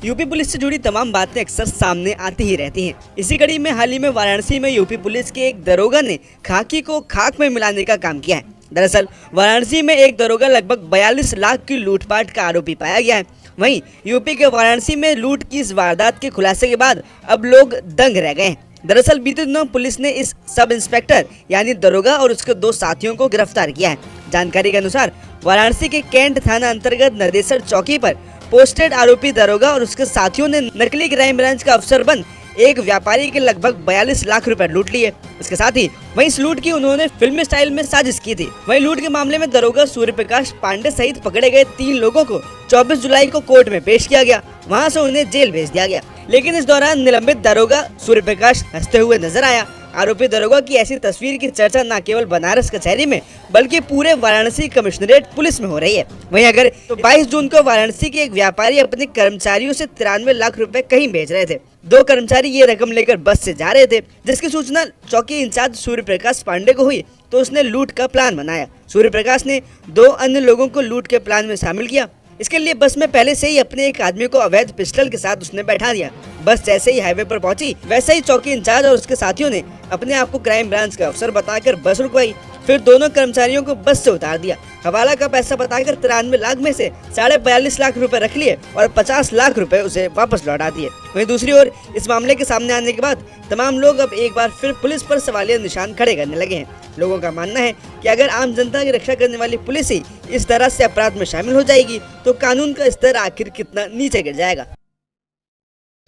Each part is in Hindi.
यूपी पुलिस से जुड़ी तमाम बातें अक्सर सामने आती ही रहती हैं। इसी कड़ी में हाल ही में वाराणसी में यूपी पुलिस के एक दरोगा ने खाकी को खाक में मिलाने का काम किया है। दरअसल वाराणसी में एक दरोगा लगभग 42 लाख की लूटपाट का आरोपी पाया गया है। वहीं यूपी के वाराणसी में लूट की इस वारदात के खुलासे के बाद अब लोग दंग रह गए हैं। दरअसल बीते दिनों पुलिस ने इस सब इंस्पेक्टर यानी दरोगा और उसके 2 साथियों को गिरफ्तार किया है। जानकारी के अनुसार वाराणसी के कैंट थाना अंतर्गत नरदेसर चौकी पर पोस्टेड आरोपी दरोगा और उसके साथियों ने नकली क्राइम ब्रांच का अफसर बन एक व्यापारी के लगभग 42 लाख रुपए लूट लिए। इसके साथ ही वहीं इस लूट की उन्होंने फिल्मी स्टाइल में साजिश की थी। वहीं लूट के मामले में दरोगा सूर्य प्रकाश पांडे सहित पकड़े गए 3 लोगों को 24 जुलाई को कोर्ट में पेश किया गया। वहां से उन्हें जेल भेज दिया गया, लेकिन इस दौरान निलंबित दरोगा सूर्य प्रकाश हंसते हुए नजर आया। आरोपी दरोगा की ऐसी तस्वीर की चर्चा न केवल बनारस कचहरी में बल्कि पूरे वाराणसी कमिश्नरेट पुलिस में हो रही है। वहीं अगर तो 22 जून को वाराणसी के एक व्यापारी अपने कर्मचारियों से 93 लाख रुपए कहीं भेज रहे थे। 2 कर्मचारी ये रकम लेकर बस से जा रहे थे, जिसकी सूचना चौकी इंचार्ज सूर्य प्रकाश पांडे को हुई तो उसने लूट का प्लान बनाया। सूर्य प्रकाश ने 2 अन्य लोगों को लूट के प्लान में शामिल किया। इसके लिए बस में पहले से ही अपने एक आदमी को अवैध पिस्टल के साथ उसने बैठा दिया। बस जैसे ही हाईवे पर पहुंची वैसे ही चौकी इंचार्ज और उसके साथियों ने अपने आप को क्राइम ब्रांच का अफसर बताकर बस रुकवाई। फिर दोनों कर्मचारियों को बस से उतार दिया। हवाला का पैसा बताकर 93 लाख में से 42.5 लाख रुपए रख लिए और 50 लाख रुपए उसे वापस लौटा दिए। वहीं दूसरी ओर इस मामले के सामने आने के बाद तमाम लोग अब एक बार फिर पुलिस पर सवालिया निशान खड़े करने लगे हैं। लोगों का मानना है कि अगर आम जनता की रक्षा करने वाली पुलिस ही इस तरह से अपराध में शामिल हो जाएगी तो कानून का स्तर आखिर कितना नीचे गिर जाएगा।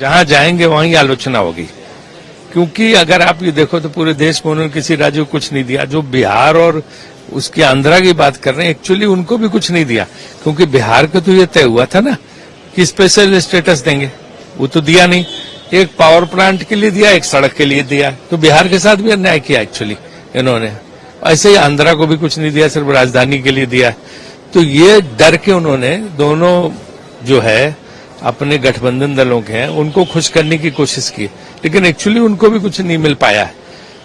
जहां जाएंगे वहीं आलोचना होगी, क्योंकि अगर आप ये देखो तो पूरे देश में उन्होंने किसी राज्य को कुछ नहीं दिया। जो बिहार और उसके आंध्रा की बात कर रहे हैं, एक्चुअली उनको भी कुछ नहीं दिया, क्योंकि बिहार का तो ये तय हुआ था ना कि स्पेशल स्टेटस देंगे, वो तो दिया नहीं। एक पावर प्लांट के लिए दिया, एक सड़क के लिए दिया, तो बिहार के साथ भी अन्याय किया एक्चुअली इन्होंने। ऐसे ही आंध्रा को भी कुछ नहीं दिया, सिर्फ राजधानी के लिए दिया। तो ये डर के उन्होंने दोनों जो है अपने गठबंधन दलों के हैं उनको खुश करने की कोशिश की, लेकिन एक्चुअली उनको भी कुछ नहीं मिल पाया है।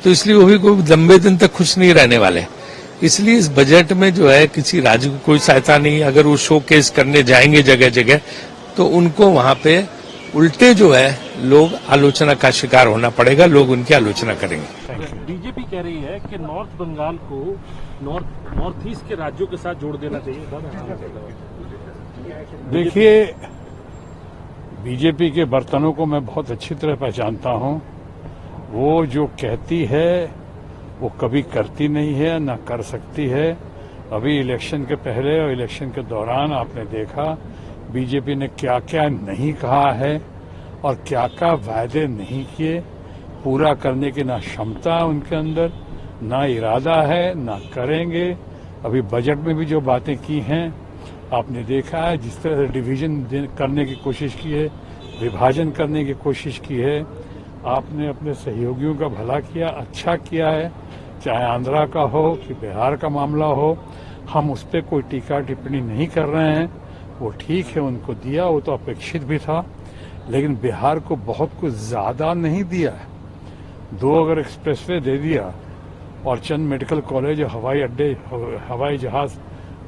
तो इसलिए वो भी कोई लंबे दिन तक खुश नहीं रहने वाले। इसलिए इस बजट में जो है किसी राज्य को कोई सहायता नहीं। अगर वो शोकेस करने जाएंगे जगह जगह तो उनको वहां पे उल्टे जो है लोग आलोचना का शिकार होना पड़ेगा, लोग उनकी आलोचना करेंगे। बीजेपी कह रही है कि नॉर्थ बंगाल को नॉर्थ ईस्ट के राज्यों के साथ जोड़ देना चाहिए। देखिए, बीजेपी के बर्तनों को मैं बहुत अच्छी तरह पहचानता हूं। वो जो कहती है वो कभी करती नहीं है, ना कर सकती है। अभी इलेक्शन के पहले और इलेक्शन के दौरान आपने देखा बीजेपी ने क्या क्या नहीं कहा है और क्या क्या वायदे नहीं किए। पूरा करने की ना क्षमता उनके अंदर, ना इरादा है, ना करेंगे। अभी बजट में भी जो बातें की हैं आपने देखा है, जिस तरह से डिवीजन करने की कोशिश की है, विभाजन करने की कोशिश की है। आपने अपने सहयोगियों का भला किया, अच्छा किया है, चाहे आंध्रा का हो कि बिहार का मामला हो। हम उस पर कोई टीका टिप्पणी नहीं कर रहे हैं। वो ठीक है, उनको दिया, वो तो अपेक्षित भी था, लेकिन बिहार को बहुत कुछ ज्यादा नहीं दिया है। 2 अगर एक्सप्रेसवे दे दिया और चंद मेडिकल कॉलेज, हवाई अड्डे, हवाई जहाज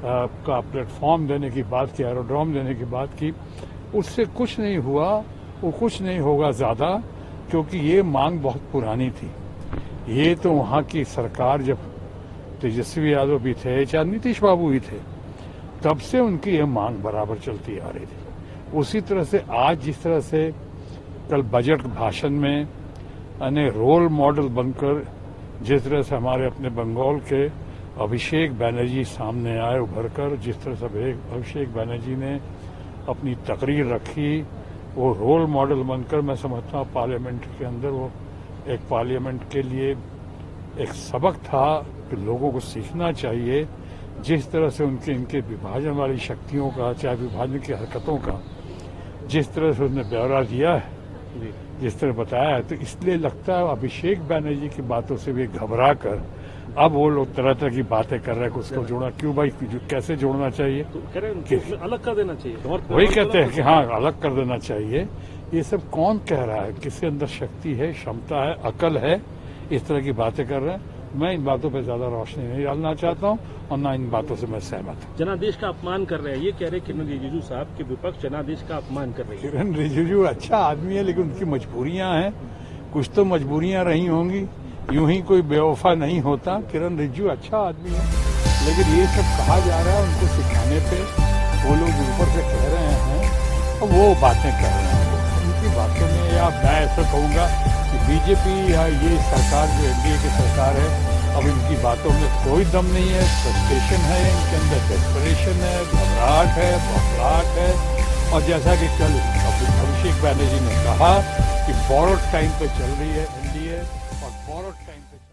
का प्लेटफॉर्म देने की बात की, एरोड्रोम देने की बात की, उससे कुछ नहीं हुआ। वो कुछ नहीं होगा ज्यादा, क्योंकि ये मांग बहुत पुरानी थी। ये तो वहां की सरकार जब तेजस्वी यादव भी थे, चाहे नीतीश बाबू भी थे, तब से उनकी ये मांग बराबर चलती आ रही थी। उसी तरह से आज जिस तरह से कल बजट भाषण में अन्य रोल मॉडल बनकर जिस तरह से हमारे अपने बंगाल के अभिषेक बैनर्जी सामने आए उभर कर, जिस तरह से अभिषेक बैनर्जी ने अपनी तकरीर रखी, वो रोल मॉडल बनकर मैं समझता हूँ पार्लियामेंट के अंदर वो एक पार्लियामेंट के लिए एक सबक था कि लोगों को सीखना चाहिए। जिस तरह से इनके विभाजन वाली शक्तियों का, चाहे विभाजन की हरकतों का जिस तरह से उसने ब्यौरा दिया है, जिस तरह बताया है, तो इसलिए लगता है अभिषेक बैनर्जी की बातों से भी घबरा कर अब वो लोग तरह तरह की बातें कर रहे हैं कि उसको जोड़ना क्यों भाई, कैसे जोड़ना चाहिए, तो कह रहे हैं अलग कर देना चाहिए। वही कहते हैं कि हाँ अलग कर देना चाहिए। ये सब कौन कह रहा है? किसके अंदर शक्ति है, क्षमता है, अकल है, इस तरह की बातें कर रहे हैं? मैं इन बातों पर ज्यादा रोशनी नहीं डालना चाहता हूं और ना इन बातों से मैं सहमत हूं। जनादेश का अपमान कर रहे हैं, ये कह रहे हैं किरण रिजिजू साहब कि विपक्ष जनादेश का अपमान कर रही है। किरण रिजिजू अच्छा आदमी है, लेकिन उनकी मजबूरियां हैं, कुछ तो मजबूरियां रही होंगी, यूं ही कोई बेवफा नहीं होता। किरण रिजिजू अच्छा आदमी है, लेकिन ये सब कहा जा रहा है उनको सिखाने पे, वो लोग ऊपर से कह रहे हैं और वो बातें कर रहे हैं। उनकी बातों में, या मैं ऐसा कहूंगा कि बीजेपी या ये सरकार जो एनडीए की सरकार है, अब इनकी बातों में कोई दम नहीं है, फ्रस्ट्रेशन है इनके अंदर, डेस्परेशन है, घबराहट है, बौखलाहट है। और जैसा कि कल अभिषेक बैनर्जी ने कहा कि बोरोड टाइम पे चल रही है एनडीए, और बोरोड टाइम पे